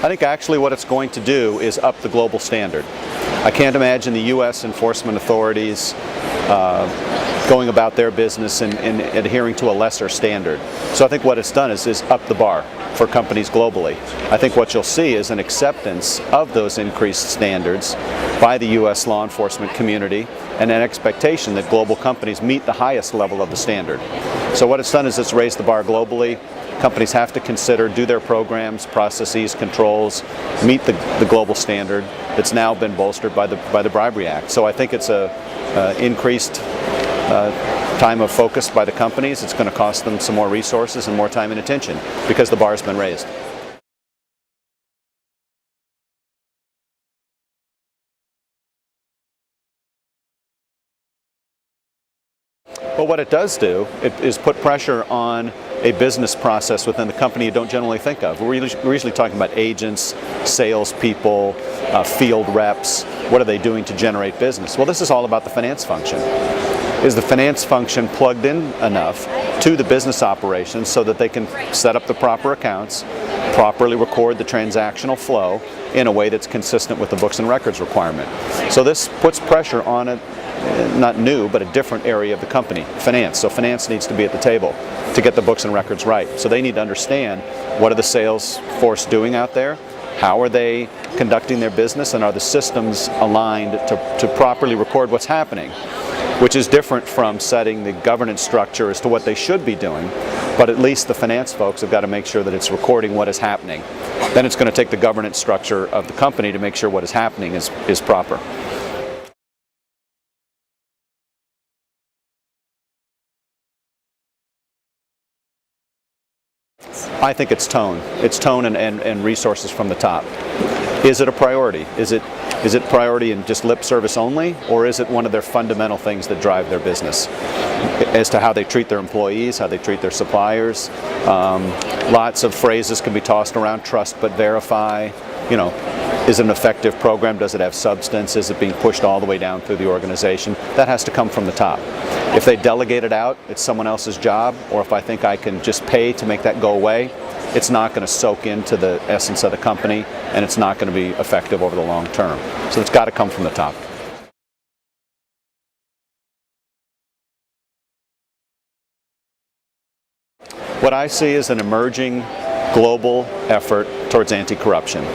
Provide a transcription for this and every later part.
I think actually what it's going to do is up the global standard. I can't imagine the U.S. enforcement authorities going about their business and adhering to a lesser standard. So I think what it's done is up the bar for companies globally. I think what you'll see is an acceptance of those increased standards by the U.S. law enforcement community and an expectation that global companies meet the highest level of the standard. So what it's done is it's raised the bar globally. Companies have to consider, do their programs, processes, controls, meet the global standard that's now been bolstered by the Bribery Act. So I think it's a increased time of focus by the companies. It's going to cost them some more resources and more time and attention because the bar's been raised. Well, what it does do is put pressure on a business process within the company you don't generally think of. We're usually talking about agents, salespeople, field reps. What are they doing to generate business? Well, this is all about the finance function. Is the finance function plugged in enough to the business operations so that they can set up the proper accounts, properly record the transactional flow in a way that's consistent with the books and records requirement? So this puts pressure on a not new, but a different area of the company, finance. So finance needs to be at the table to get the books and records right. So they need to understand, what are the sales force doing out there? How are they conducting their business? And are the systems aligned to properly record what's happening? Which is different from setting the governance structure as to what they should be doing, but at least the finance folks have got to make sure that it's recording what is happening. Then it's going to take the governance structure of the company to make sure what is happening is proper. I think it's tone. It's tone and resources from the top. Is it a priority? Is it priority in just lip service only, or is it one of their fundamental things that drive their business? As to how they treat their employees, how they treat their suppliers. Lots of phrases can be tossed around: trust but verify. You know, is it an effective program? Does it have substance? Is it being pushed all the way down through the organization? That has to come from the top. If they delegate it out, it's someone else's job, or if I think I can just pay to make that go away, it's not going to soak into the essence of the company, and it's not going to be effective over the long term. So it's got to come from the top. What I see is an emerging global effort towards anti-corruption.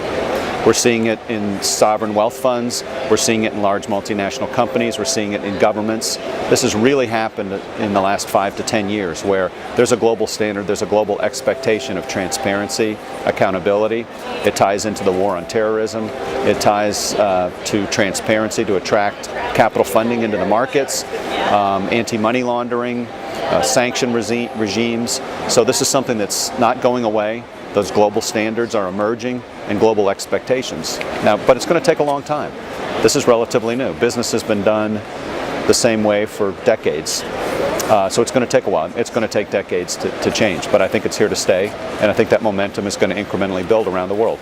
We're seeing it in sovereign wealth funds. We're seeing it in large multinational companies. We're seeing it in governments. This has really happened in the last 5 to 10 years, where there's a global standard, there's a global expectation of transparency, accountability. It ties into the war on terrorism. It ties to transparency to attract capital funding into the markets, anti-money laundering, sanction regimes. So this is something that's not going away. Those global standards are emerging, and global expectations. Now, but it's going to take a long time. This is relatively new. Business has been done the same way for decades. So it's going to take a while. It's going to take decades to change, but I think it's here to stay, and I think that momentum is going to incrementally build around the world.